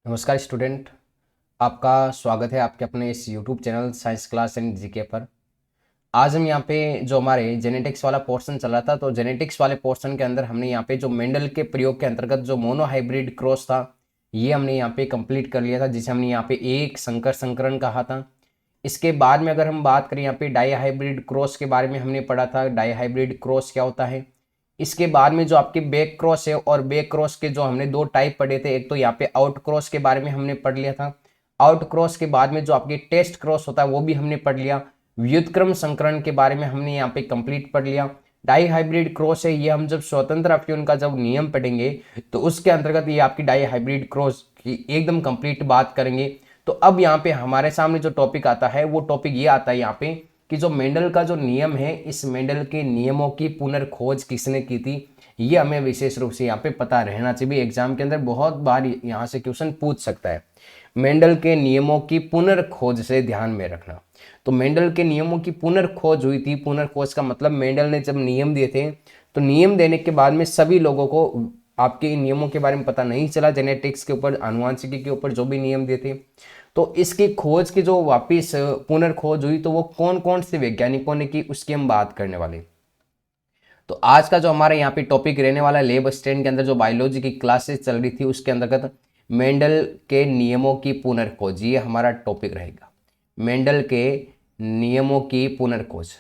नमस्कार स्टूडेंट। आपका स्वागत है आपके अपने इस YouTube channel science class and GK पर। आज हम यहाँ पे जो हमारे जेनेटिक्स वाला पोर्शन चल रहा था, तो जेनेटिक्स वाले पोर्शन के अंदर हमने यहाँ पे जो मेंडल के प्रयोग के अंतर्गत जो मोनो हाइब्रिड क्रॉस था, ये हमने यहाँ पे कंप्लीट कर लिया था, जिसे हमने यहाँ पे एक संकर संकरण कहा था। इसके बाद में अगर हम बात करें यहाँ पे डाई हाइब्रिड क्रॉस के बारे में हमने पढ़ा था, डाई हाइब्रिड क्रॉस क्या होता है। इसके बाद में जो आपके बैक क्रॉस है, और बैक क्रॉस के जो हमने दो टाइप पढ़े थे, एक तो यहाँ पे आउट क्रॉस के बारे में हमने पढ़ लिया था। आउट क्रॉस के बाद में जो आपके टेस्ट क्रॉस होता है वो भी हमने पढ़ लिया। व्युत्क्रम संकरण के बारे में हमने यहाँ पे कंप्लीट पढ़ लिया। डाई हाइब्रिड क्रॉस है, ये हम जब स्वतंत्र अपीयन का जब नियम पढ़ेंगे तो उसके अंतर्गत ये आपकी डाई हाइब्रिड क्रॉस की एकदम कंप्लीट बात करेंगे। तो अब यहाँ पे हमारे सामने जो टॉपिक आता है वो टॉपिक ये आता है यहाँ पे कि जो मेंडल का जो नियम है, इस मेंडल के नियमों की पुनर्खोज किसने की थी, ये हमें विशेष रूप से यहाँ पे पता रहना चाहिए। एग्जाम के अंदर बहुत बार यहाँ से क्वेश्चन पूछ सकता है। मेंडल के नियमों की पुनर्खोज से ध्यान में रखना। तो मेंडल के नियमों की पुनर्खोज हुई थी। पुनर्खोज का मतलब मेंडल ने जब नियम दिए थे, तो नियम देने के बाद में सभी लोगों को आपके नियमों के बारे में पता नहीं चला। जेनेटिक्स के ऊपर, आनुवंशिकी के ऊपर जो भी नियम दिए थे, तो इसकी खोज की जो वापिस पुनर्खोज हुई, तो वो कौन कौन से वैज्ञानिकों ने की, उसकी हम बात करने वाले। तो आज का जो हमारा यहाँ पे टॉपिक रहने वाला है, लेब स्टैंड के अंदर जो बायोलॉजी की क्लासेस चल रही थी उसके अंतर्गत मेंडल के नियमों की पुनर्खोज, ये हमारा टॉपिक रहेगा। मेंडल के नियमों की पुनर्खोज,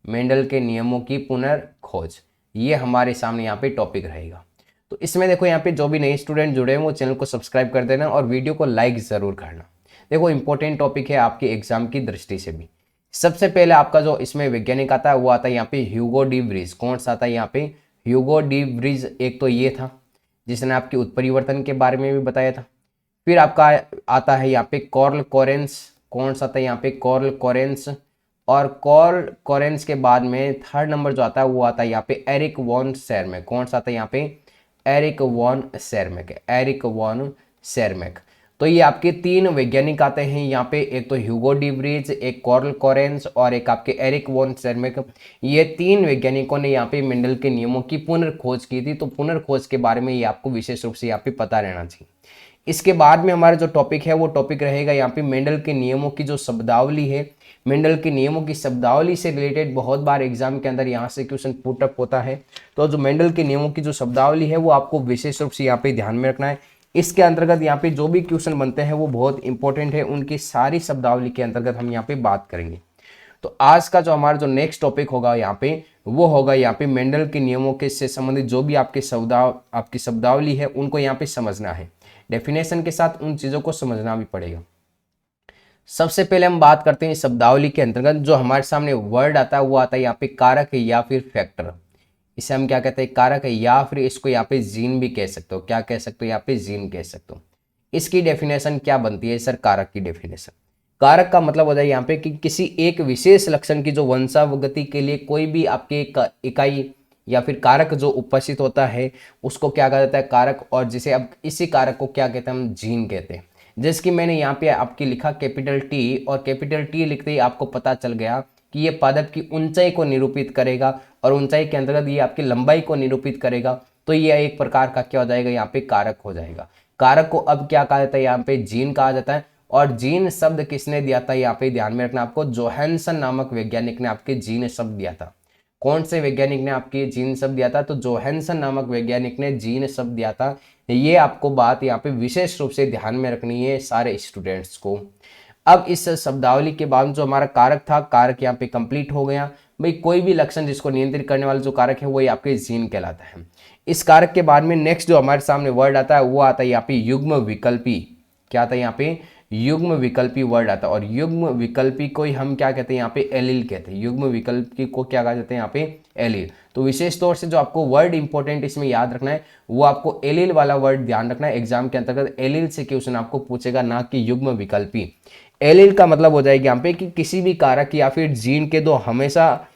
मेंडल के नियमों की पुनर्खोज, ये हमारे सामने यहाँ पे टॉपिक रहेगा। तो इसमें देखो, यहाँ पे जो भी नए स्टूडेंट जुड़े हैं वो चैनल को सब्सक्राइब कर देना और वीडियो को लाइक ज़रूर करना। देखो, इंपॉर्टेंट टॉपिक है आपके एग्जाम की दृष्टि से भी। सबसे पहले आपका जो इसमें वैज्ञानिक आता है वो आता है यहाँ पे ह्यूगो डी व्रीज। कौन सा आता है यहाँ पे? Hugo de Vries. एक तो ये था जिसने आपके उत्परिवर्तन के बारे में भी बताया था। फिर आपका आता है यहाँ पे कॉर्ल कोरेंस। कौन सा था यहाँ पे? Curl coherence. और कॉर्ल कोरेंस के बाद में थर्ड नंबर जो आता है वो आता है यहाँ पे एरिक वॉन सेरमेक। कौन सा था यहाँ पे? Erich von Tschermak. Erich von Tschermak. तो ये आपके तीन वैज्ञानिक आते हैं यहाँ पे, एक तो ह्यूगो डी व्रीज, एक कॉर्ल कोरेंस और एक आपके एरिक वॉन सेरमेक। ये तीन वैज्ञानिकों ने यहाँ पे मेंडल के नियमों की पुनर्खोज की थी। तो पुनर्खोज के बारे में ये आपको विशेष रूप से यहाँ पे पता रहना चाहिए। इसके बाद में हमारा जो टॉपिक है वो टॉपिक रहेगा यहाँ पे मेंडल के नियमों की जो शब्दावली है। मेंडल के नियमों की शब्दावली से रिलेटेड बहुत बार एग्जाम के अंदर यहाँ से क्वेश्चन पुटअप होता है। तो जो मेंडल के नियमों की जो शब्दावली है वो आपको विशेष रूप से यहाँ पे ध्यान में रखना है। इसके अंतर्गत यहाँ पे जो भी क्वेश्चन बनते हैं वो बहुत इंपॉर्टेंट है, उनकी सारी शब्दावली के अंतर्गत हम यहाँ पे बात करेंगे। तो आज का जो हमारा जो नेक्स्ट टॉपिक होगा यहाँ पे, वो होगा यहाँ पे मेंडल के नियमों के से संबंधित जो भी आपकी शब्दावली है उनको यहाँ पे समझना है। डेफिनेशन के साथ उन चीजों को समझना भी पड़ेगा। सबसे पहले हम बात करते हैं शब्दावली के अंतर्गत जो हमारे सामने वर्ड आता है वो आता है यहाँ पे कारक या फिर फैक्टर। इसे हम क्या कहते हैं? कारक, या फिर इसको यहाँ पे जीन भी कह सकते हो। क्या कह सकते हो? यहाँ पे जीन कह सकते हो। इसकी डेफिनेशन क्या बनती है सर? कारक की डेफिनेशन, कारक का मतलब होता है यहाँ पे कि किसी एक विशेष लक्षण की जो वंशावगति के लिए कोई भी आपके इकाई या फिर कारक जो उपस्थित होता है उसको क्या कहा जाता है? कारक। और जिसे अब इसी कारक को क्या कहते हैं? हम जीन कहते हैं। जैसे कि मैंने यहाँ पे आपकी लिखा कैपिटल टी, और कैपिटल टी लिखते ही आपको पता चल गया कि ये पादप की ऊंचाई को निरूपित करेगा, और ऊंचाई के अंतर्गत ये आपकी लंबाई को निरूपित करेगा। तो ये एक प्रकार का क्या हो जाएगा? यहाँ पे कारक हो जाएगा। कारक को अब क्या कहा जाता है? यहाँ पे जीन कहा जाता है। और जीन शब्द किसने दिया था? यहाँ पे ध्यान में रखना आपको, जोहानसन नामक वैज्ञानिक ने आपके जीन शब्द दिया था। कौन से वैज्ञानिक ने आपके जीन शब्द दिया था? तो जोहानसन नामक वैज्ञानिक ने जीन शब्द दिया था। ये आपको बात यहाँ पे विशेष रूप से ध्यान में रखनी है सारे स्टूडेंट्स को। अब इस शब्दावली के बाद जो हमारा कारक था, कारक यहाँ पे कंप्लीट हो गया। भाई, कोई भी लक्षण जिसको नियंत्रित करने वाला जो कारक है वो आपके जीन कहलाता है। इस कारक के बाद में नेक्स्ट जो हमारे सामने वर्ड आता है वो आता है यहाँ पे युग्म विकल्पी। क्या आता है यहाँ पे? युग्म विकल्पी वर्ड आता है। और युग्म विकल्पी को हम क्या कहते हैं? यहाँ पे एलील कहते हैं। युग्म विकल्पी को क्या कहा जाता है? यहाँ पे एलील। तो विशेष तौर से जो आपको वर्ड इंपॉर्टेंट इसमें याद रखना है वो आपको एलील वाला वर्ड ध्यान रखना है। एग्जाम के अंतर्गत एलील से क्वेश्चन आपको पूछेगा, ना कि युग्म विकल्पी। एलील का मतलब हो जाएगा यहाँ पे कि किसी भी कारक या फिर जीन के दो हमेशा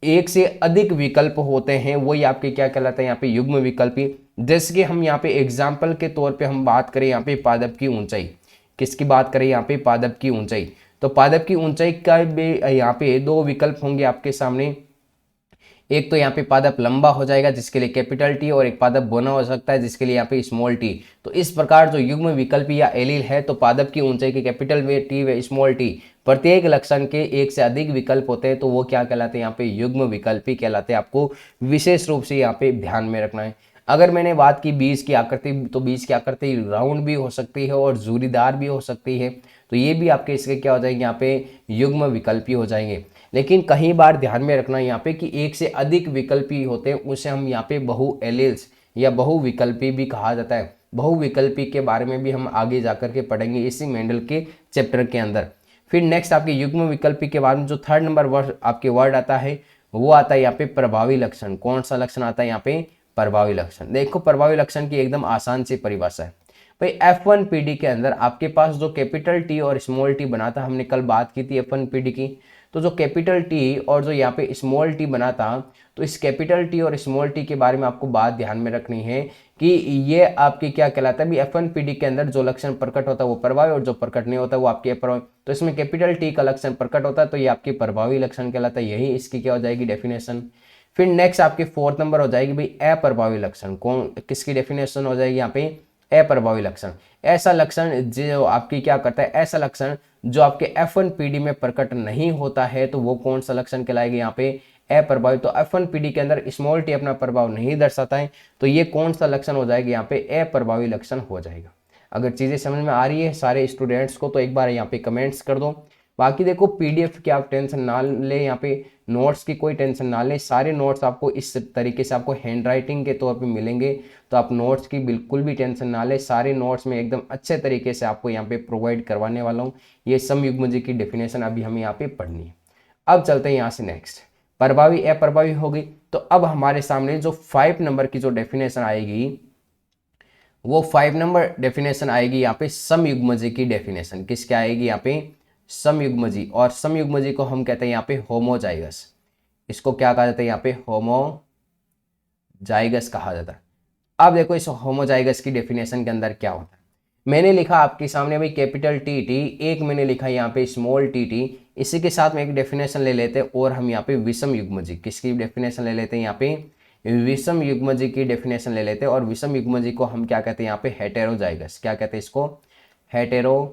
एक से अधिक विकल्प होते हैं, वही आपके क्या कहलाते हैं? यहाँ पे युग्म विकल्पी। जैसे कि हम यहाँ पे एग्जाम्पल के तौर पे हम बात करें यहाँ पे पादप की ऊंचाई। किसकी बात करें? यहाँ पे पादप की ऊंचाई। तो पादप की ऊंचाई का भी यहाँ पे दो विकल्प होंगे आपके सामने। एक तो यहाँ पे पादप लंबा हो जाएगा जिसके लिए कैपिटल टी, और एक पादप बौना हो सकता है जिसके लिए यहाँ पे स्मॉल टी। तो इस प्रकार जो युग्म विकल्पी या एलील है, तो पादप की ऊंचाई की कैपिटल वे टी व स्मॉल टी, प्रत्येक लक्षण के एक से अधिक विकल्प होते हैं तो वो क्या कहलाते हैं, यहाँ पे युग्म विकल्पी कहलाते हैं। आपको विशेष रूप से यहाँ पे ध्यान में रखना है। अगर मैंने बात की बीज की आकृति, तो बीज की आकृति राउंड भी हो सकती है और जूरीदार भी हो सकती है, तो ये भी आपके इसके क्या हो जाएंगे, यहाँ पे युग्म विकल्पी हो जाएंगे। लेकिन कई बार ध्यान में रखना यहाँ पे कि एक से अधिक विकल्पी होते हैं, उसे हम यहाँ पे बहु एलील्स या बहुविकल्पी भी कहा जाता है। बहुविकल्पी के बारे में भी हम आगे जाकर के पढ़ेंगे इसी मेंडल के चैप्टर के अंदर। फिर नेक्स्ट आपके युग्म विकल्पी के बारे में जो थर्ड नंबर वर्ड आपके वर्ड आता है, वो आता है यहाँ पे प्रभावी लक्षण। कौन सा लक्षण आता है यहाँ पे, प्रभावी लक्षण। देखो प्रभावी लक्षण की एकदम आसान सी परिभाषा है भाई, F1PD के अंदर आपके पास जो कैपिटल टी और स्मॉल टी बना था, हमने कल बात की थी F1PD की, तो जो कैपिटल टी और जो यहाँ पे स्मॉल टी बना था, तो इस कैपिटल टी और स्मॉल टी के बारे में आपको बात ध्यान में रखनी है कि ये आपकी क्या कहलाता है, F1PD के अंदर जो लक्षण प्रकट होता है वो प्रभावी, और जो प्रकट नहीं होता वो आपके अप्रभावी। तो इसमें कैपिटल टी का लक्षण प्रकट होता है तो ये आपकी प्रभावी लक्षण कहलाता है, यही इसकी क्या हो जाएगी, डेफिनेशन। फिर नेक्स्ट आपके फोर्थ नंबर हो जाएगी भाई अप्रभावी लक्षण। कौन किसकी डेफिनेशन हो जाएगी यहाँ पे, अप्रभावी लक्षण। ऐसा लक्षण जो आपकी क्या करता है, ऐसा लक्षण जो आपके F1PD में प्रकट नहीं होता है, तो वो कौन सा लक्षण कहलाएगा यहाँ पे, अप्रभावी। तो F1PD के अंदर स्मॉल टी अपना प्रभाव नहीं दर्शाता है, तो ये कौन सा लक्षण हो जाएगा यहाँ पे, अप्रभावी लक्षण हो जाएगा। अगर चीजें समझ में आ रही है सारे स्टूडेंट्स को तो एक बार यहाँ पे कमेंट्स कर दो। बाकी देखो PDF की आप टेंशन ना ले, यहाँ पे नोट्स की कोई टेंशन ना ले, सारे नोट्स आपको इस तरीके से आपको हैंड राइटिंग के तौर पे मिलेंगे, तो आप नोट्स की बिल्कुल भी टेंशन ना ले। सारे नोट्स में एकदम अच्छे तरीके से आपको यहाँ पे प्रोवाइड करवाने वाला हूँ। ये समयुग्मजी की डेफिनेशन अभी हमें यहाँ पे पढ़नी है। अब चलते हैं यहाँ से नेक्स्ट, प्रभावी अप्रभावी हो गई। तो अब हमारे सामने जो 5 नंबर की जो डेफिनेशन आएगी, वो 5 नंबर डेफिनेशन आएगी यहाँ पे समयुग्मजी की डेफिनेशन। किसकी आएगी यहाँ पे, समयुग्मजी। और समयुग्मजी को हम कहते हैं यहाँ पे होमोजाइगस। इसको क्या कहा जाता है यहाँ पे, होमोजाइगस कहा जाता है। अब देखो इस होमोजाइगस की डेफिनेशन के अंदर क्या होता है, मैंने लिखा आपके सामने भाई कैपिटल टी टी, एक मैंने लिखा यहाँ पे स्मॉल टी टी। इसी के साथ में एक डेफिनेशन ले लेते हैं और हम यहाँ पे विषम युग्मजी, किसकी डेफिनेशन ले लेते हैं यहाँ पे, विषम युग्मजी की डेफिनेशन ले लेते हैं। और विषम युग्मजी को हम क्या कहते हैं यहाँ पे, हेटेरोजाइगस। क्या कहते हैं इसको, हेटेरोजाइगस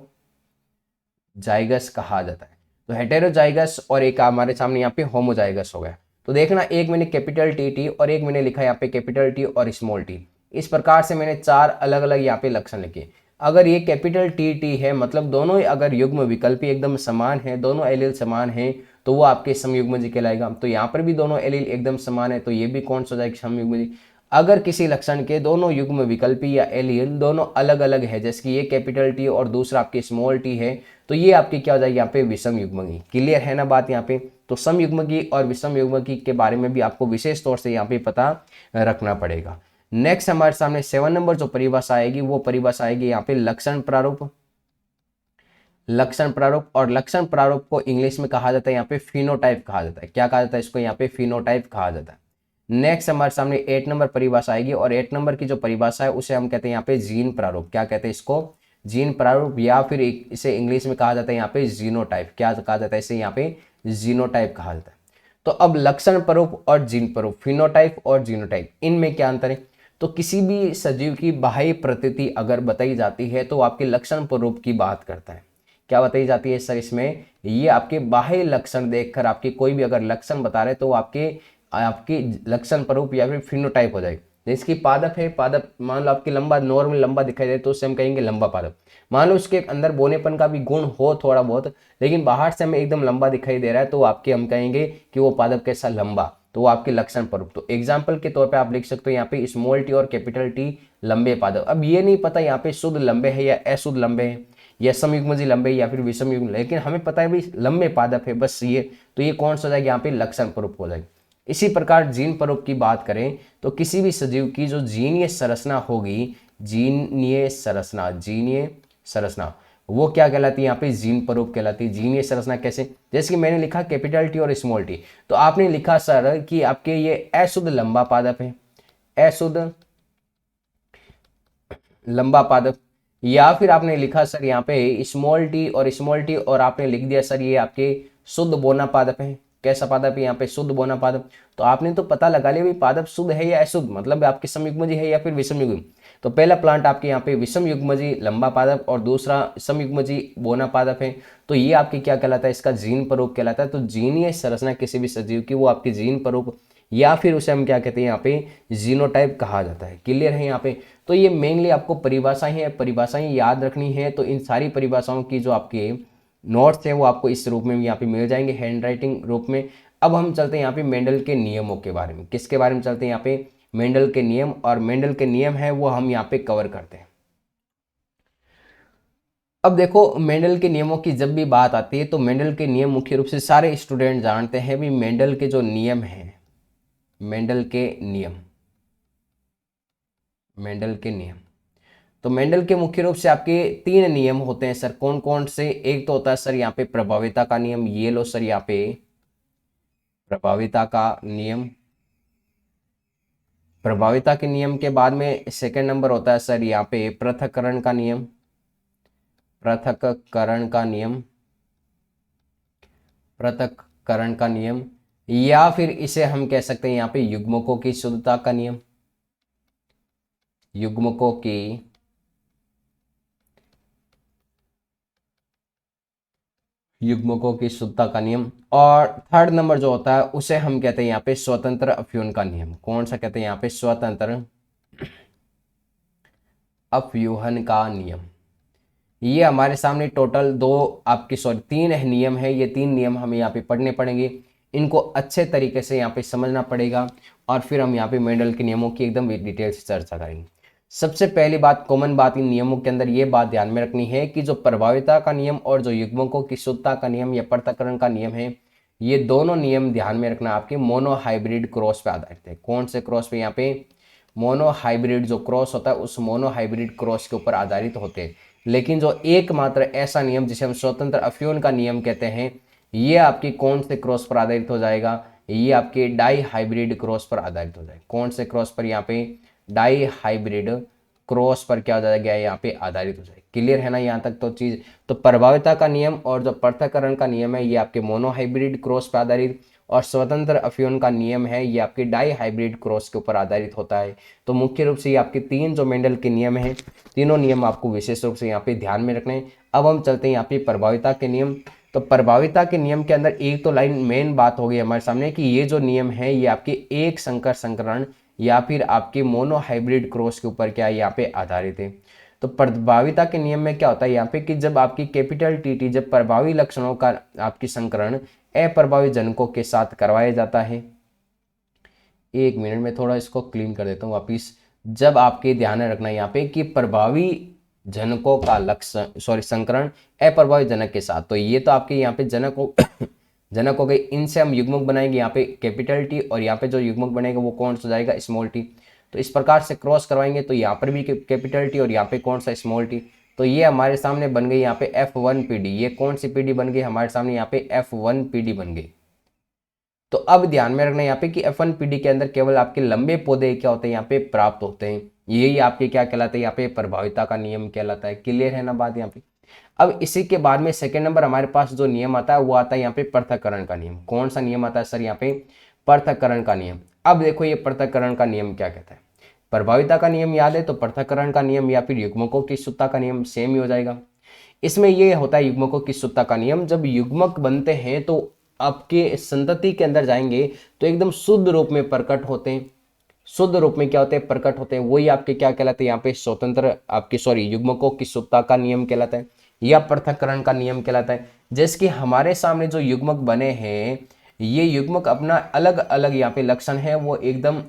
कहा जाता है। तो हेटेरोजाइगस और एक हमारे सामने यहाँ पे होमोजाइगस हो गया। तो देखना, एक मैंने कैपिटल टी टी और एक मैंने लिखा यहाँ पे कैपिटल टी और स्मॉल टी। इस प्रकार से मैंने 4 अलग अलग यहाँ पे लक्षण लिखे। अगर ये कैपिटल टी टी है, मतलब दोनों अगर युग्म विकल्पी एकदम समान है, दोनों एलील समान है, तो वो आपके समयुग्मजी कहलाएगा। तो यहाँ पर भी दोनों एलील एकदम समान है, तो ये भी कौन सा हो जाएगा, समयुग्मजी। अगर किसी लक्षण के दोनों युग्म विकल्पी या एलील दोनों अलग अलग है, जैसे कि ये कैपिटल टी और दूसरा आपके स्मॉल टी है, तो ये आपकी क्या हो जाएगी यहाँ पे, विषम युग्मकी। क्लियर है ना बात यहाँ पे। तो समयुग्मकी और विषम युग्मकी के बारे में भी आपको विशेष तौर से यहाँ पे पता रखना पड़ेगा। नेक्स्ट हमारे सामने 7 नंबर जो परिभाषा आएगी, वो परिभाषा आएगी यहाँ पे लक्षण प्रारूप। लक्षण प्रारूप, और लक्षण प्रारूप को इंग्लिश में कहा जाता है यहाँ पे फिनोटाइप कहा जाता है। क्या कहा जाता है इसको, यहाँ पे फिनोटाइप कहा जाता है। नेक्स्ट हमारे सामने 8 नंबर परिभाषा आएगी, और 8 नंबर की जो परिभाषा है उसे हम कहते हैं यहाँ पे जीन प्रारूप। क्या कहते हैं इसको, जीन प्रारूप, या फिर इसे इंग्लिश में कहा जाता है यहाँ पे जीनोटाइप। क्या कहा जाता है इसे, यहाँ पे जीनोटाइप कहा जाता है। तो अब लक्षण प्रारूप और जीन प्रारूप, फिनोटाइप और जीनोटाइप, इनमें क्या अंतर है। तो किसी भी सजीव की बाह्य प्रकृति अगर बताई जाती है तो आपके लक्षण प्रारूप की बात करता है। क्या बताई जाती है सर इसमें, ये आपके बाह्य लक्षण देखकर आपके कोई भी अगर लक्षण बता रहे तो आपकी लक्षण प्रारूप या फिर फिनोटाइप हो जाएगी। जिसकी पादप है, पादप मान लो आपकी लंबा, नॉर्मल लंबा दिखाई दे तो उससे हम कहेंगे लंबा पादप। मान लो उसके अंदर बोनेपन का भी गुण हो थोड़ा बहुत, लेकिन बाहर से हमें एकदम लंबा दिखाई दे रहा है, तो आपके हम कहेंगे कि वो पादप कैसा, लंबा। तो वो आपके लक्षण प्रारूप। तो एग्जाम्पल के तौर पे आप लिख सकते हो यहाँ पे स्मॉल टी और कैपिटल टी लंबे पादप। अब ये नहीं पता यहाँ पे शुद्ध लंबे है या अशुद्ध लंबे है, या समयुग्मजी लंबे या फिर विषम युग्म, लेकिन हमें पता है भाई लंबे पादप है बस ये। तो ये कौन सा हो जाएगा यहाँ पे, लक्षण प्रारूप हो जाएगा। इसी प्रकार जीन प्रारूप की बात करें तो किसी भी सजीव की जो जीनीय संरचना होगी, जीनीय संरचना वो क्या कहलाती है यहाँ पे, जीन प्रारूप कहलाती है। जीनीय संरचना कैसे, जैसे कि मैंने लिखा कैपिटल टी और स्मॉल टी, तो आपने लिखा सर कि आपके ये अशुद्ध लंबा पादप है, अशुद्ध लंबा पादप, या फिर आपने लिखा सर यहाँ पे स्मॉल टी और आपने लिख दिया सर ये आपके शुद्ध बोना पादप है। कैसा पादप है यहाँ पे, शुद्ध बौना पादप। तो आपने तो पता लगा लिया भी पादप शुद्ध है या अशुद्ध, मतलब आपके समयुग्मजी है या फिर विषमयुग्म। तो पहला प्लांट आपके यहाँ पे विषमयुग्मजी लंबा पादप और दूसरा समयुग्मजी बौना पादप है। तो ये आपके क्या कहलाता है, इसका जीन स्वरूप कहलाता है। तो जीनीय संरचना किसी भी सजीव की वो आपकी जीन स्वरूप या फिर उसे हम क्या कहते हैं यहाँ पे जीनोटाइप कहा जाता है। क्लियर है यहाँ पे। तो ये मेनली आपको परिभाषाएं हैं, परिभाषाएं याद रखनी है। तो इन सारी परिभाषाओं की जो आपके नोट्स हैं वो आपको इस रूप में यहाँ पे मिल जाएंगे, हैंड राइटिंग रूप में। अब हम चलते हैं यहाँ पे मेंडल के नियमों के बारे में। किसके बारे में चलते हैं यहाँ पे, मेंडल के नियम। और मेंडल के नियम है वो हम यहाँ पे कवर करते हैं। अब देखो मेंडल के नियमों की जब भी बात आती है तो मेंडल के नियम मुख्य रूप से सारे स्टूडेंट जानते हैं भी। मेंडल के जो नियम हैं, मेंडल के नियम, मेंडल के नियम, तो मेंडल के मुख्य रूप से आपके 3 नियम होते हैं सर। कौन कौन से, एक तो होता है सर यहाँ पे प्रभाविता का नियम, ये लो सर यहाँ पे प्रभाविता का नियम। प्रभाविता के नियम के बाद में सेकंड नंबर होता है सर यहाँ पे पृथक्करण का नियम, पृथक्करण का नियम, पृथक्करण का नियम, या फिर इसे हम कह सकते हैं यहाँ पे युग्मकों की शुद्धता का नियम, युग्मकों की शुद्धता का नियम। और थर्ड नंबर जो होता है उसे हम कहते हैं यहाँ पे स्वतंत्र अफ्यूहन का नियम। कौन सा कहते हैं यहाँ पे, स्वतंत्र अफ्यूहन का नियम। ये हमारे सामने टोटल 3 नियम है। ये 3 नियम हमें यहाँ पे पढ़ने पड़ेंगे, इनको अच्छे तरीके से यहाँ पे समझना पड़ेगा और फिर हम यहाँ पे मेंडल के नियमों की एकदम डिटेल से चर्चा करेंगे। सबसे पहली बात, कॉमन बात इन नियमों के अंदर ये बात ध्यान में रखनी है कि जो प्रभाविता का नियम और जो युग्मकों की शुद्धता का नियम या पृथक्करण का नियम है, ये दोनों नियम ध्यान में रखना आपके मोनोहाइब्रिड क्रॉस पे आधारित है। कौन से क्रॉस पे, यहाँ पे मोनोहाइब्रिड जो क्रॉस होता है उस मोनोहाइब्रिड क्रॉस के ऊपर आधारित होते हैं। लेकिन जो एकमात्र ऐसा नियम जिसे हम स्वतंत्र अफ्यूहन का नियम कहते हैं, ये आपकी कौन से क्रॉस पर आधारित हो जाएगा, ये आपके डाई हाइब्रिड क्रॉस पर आधारित हो जाएगा। कौन से क्रॉस पर, यहाँ पे डाई हाइब्रिड क्रॉस पर क्या हो जाएगा, यहाँ पे आधारित हो जाएगा। क्लियर है ना यहाँ तक तो चीज। तो प्रभाविता का नियम और जो पृथक्करण का नियम है ये आपके मोनोहाइब्रिड क्रॉस पर आधारित, और स्वतंत्र अफ्यूहन का नियम है ये आपके डाई हाइब्रिड क्रॉस के ऊपर आधारित होता है। तो मुख्य रूप से ये आपके 3 जो मेंडल के नियम हैं, तीनों नियम आपको विशेष रूप से यहाँ पे ध्यान में रखने हैं। अब हम चलते हैं यहाँ पे प्रभाविता के नियम। तो प्रभाविता के नियम के अंदर एक तो लाइन मेन बात हो गई हमारे सामने कि ये जो नियम है ये आपके एक संकर संकरण या फिर आपके मोनोहाइब्रिड क्रॉस के ऊपर क्या है, यहाँ पे आधारित है। तो प्रभाविता के नियम में क्या होता है यहाँ पे कि जब आपकी कैपिटल टी जब प्रभावी लक्षणों का आपकी संकरण अप्रभावी जनकों के साथ करवाया जाता है। 1 मिनट में थोड़ा इसको क्लीन कर देता हूँ वापिस। जब आपके ध्यान में रखना यहाँ पे कि प्रभावी जनकों का लक्षण संकरण अप्रभावी जनक के साथ, तो ये तो आपके यहाँ पे जनक हो गए, इनसे हम युग्मक बनाएंगे यहाँ पे कैपिटल टी, और यहाँ पे जो युग्मक बनेगा वो कौन सा जाएगा, स्मॉल टी। तो इस प्रकार से क्रॉस करवाएंगे तो यहाँ पर भी कैपिटल टी और यहाँ पे कौन सा, स्मॉल टी। तो ये हमारे सामने बन गई यहाँ पे F1PD। ये कौन सी पीडी बन गई हमारे सामने, यहाँ पे F1PD बन गई। तो अब ध्यान में रखना यहाँ पे कि F1PD के अंदर केवल आपके लंबे पौधे क्या होते हैं, यहाँ पे प्राप्त होते हैं। यही आपके क्या कहलाता है, यहाँ पे प्रभाविता का नियम कहलाता है। क्लियर है ना बात यहाँ पे। अब इसी के बाद में सेकंड नंबर हमारे पास जो नियम आता है वो आता है यहाँ पे पृथक्करण का नियम। कौन सा नियम आता है सर, यहाँ पे पृथक्करण का नियम। अब देखो ये पृथक्करण का नियम क्या कहता है। प्रभाविता का नियम याद है तो पृथक्करण का नियम या फिर युग्मकों की शुद्धता का नियम सेम ही हो जाएगा। इसमें ये होता है युग्मकों की शुद्धता का नियम, जब युग्मक बनते हैं तो आपके संतति के अंदर जाएंगे तो एकदम शुद्ध रूप में प्रकट होते हैं। शुद्ध रूप में क्या होते हैं, प्रकट होते हैं। वही आपके क्या कहलाते हैं, यहाँ पे स्वतंत्र आपके युग्मकों की शुद्धता का नियम कहलाता है या पृथक्करण का नियम कहलाता है। जैसे कि हमारे सामने जो युग्मक बने हैं ये युग्मक अपना अलग अलग यहाँ पे लक्षण है, वो एकदम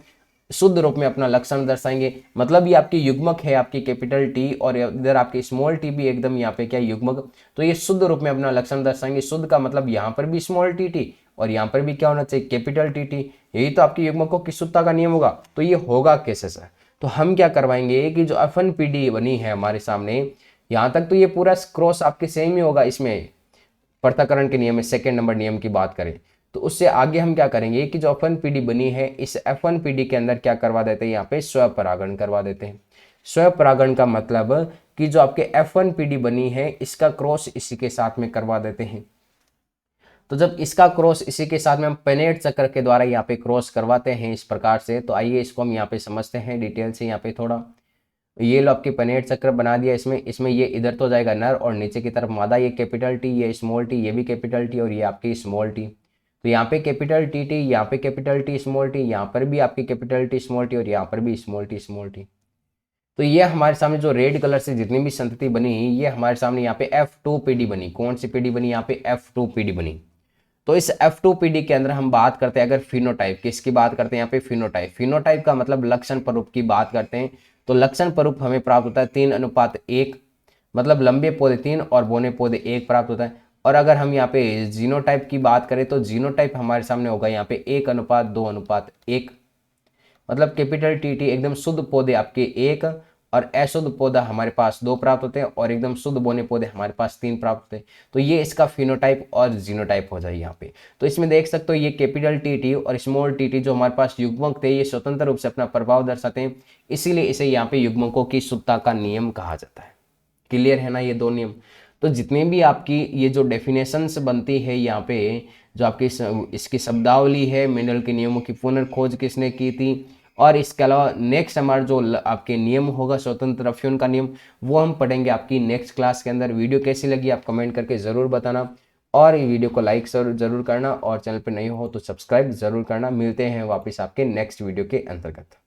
शुद्ध रूप में अपना लक्षण दर्शाएंगे। मतलब ये आपकी युग्मक है आपकी कैपिटल टी, और इधर आपकी स्मॉल टी भी एकदम यहाँ पे क्या युग्मक, तो ये शुद्ध रूप में अपना लक्षण दर्शाएंगे। शुद्ध का मतलब यहाँ पर भी स्मॉल टी और यहाँ पर भी क्या होना चाहिए, कैपिटल टी। यही तो आपकी युग्मकों की शुद्धता का नियम होगा। तो ये होगा कैसे सर, तो हम क्या करवाएंगे कि जो F1PD बनी है हमारे सामने यहाँ तक तो ये पूरा क्रॉस आपके सेम ही होगा। इसमें पृथक्करण के नियम में सेकेंड नंबर नियम की बात करें तो उससे आगे हम क्या करेंगे कि जो F1PD बनी है इस F1PD के अंदर क्या करवा देते हैं, यहाँ पे स्वपरागण करवा देते हैं। स्वपरागण का मतलब कि जो आपके F1PD बनी है इसका क्रॉस इसी के साथ में करवा देते हैं। तो जब इसका क्रॉस इसी के साथ में हम पेनेट चक्र के द्वारा यहाँ पे क्रॉस करवाते हैं इस प्रकार से, तो आइए इसको हम यहाँ पे समझते हैं डिटेल से यहाँ पे थोड़ा। ये लो आपकी पेनेट चक्र बना दिया, इसमें ये इधर तो जाएगा नर और नीचे की तरफ मादा, ये कैपिटल टी, ये स्मॉल टी, ये भी कैपिटल टी और ये आपकी स्मॉल टी। तो यहाँ पे कैपिटल टी टी, यहाँ पे कैपिटल टी स्मॉल टी, यहाँ पर भी आपकी कैपिटल टी स्मॉल टी और यहाँ पर भी स्मॉल टी स्मॉल टी। तो ये हमारे सामने जो रेड कलर से जितनी भी संतति बनी, ये हमारे सामने यहाँ पे F2PD बनी। कौन सी पीडी बनी? यहाँ पे F2PD बनी। तो इस F2PD के अंदर हम बात करते हैं अगर फिनोटाइप, किसकी बात करते हैं यहाँ पे? फिनोटाइप। फिनोटाइप का मतलब लक्षण स्वरूप की बात करते हैं। तो लक्षण स्वरूप हमें प्राप्त होता है 3:1, मतलब लंबे पौधे 3 और बौने पौधे 1 प्राप्त होता है। और अगर हम यहाँ पे जीनोटाइप की बात करें तो जीनोटाइप हमारे सामने होगा यहाँ पे 1:2:1, मतलब कैपिटल टी टी एकदम शुद्ध पौधे आपके 1 और अशुद्ध पौधा हमारे पास 2 प्राप्त होते हैं और एकदम शुद्ध बौने पौधे हमारे पास 3 प्राप्त होते हैं। तो ये इसका फिनोटाइप और जीनोटाइप हो जाए यहाँ पे। तो इसमें देख सकते हो ये कैपिटल टी टी और स्मॉल टी टी जो हमारे पास युग्मक थे, ये स्वतंत्र रूप से अपना प्रभाव दर्शाते हैं, इसीलिए इसे यहाँ पे युग्मकों की शुद्धता का नियम कहा जाता है। क्लियर है ना ये दो नियम? तो जितने भी आपकी ये जो डेफिनेशंस बनती है यहाँ पे, जो आपकी इसकी शब्दावली है, मेंडल के नियमों की पुनर्खोज किसने की थी, और इसके अलावा नेक्स्ट हमारा जो आपके नियम होगा स्वतंत्र अफ्यून का नियम, वो हम पढ़ेंगे आपकी नेक्स्ट क्लास के अंदर। वीडियो कैसी लगी आप कमेंट करके ज़रूर बताना, और ये वीडियो को लाइक ज़रूर करना, और चैनल पर नहीं हो तो सब्सक्राइब ज़रूर करना। मिलते हैं वापस आपके नेक्स्ट वीडियो के अंतर्गत।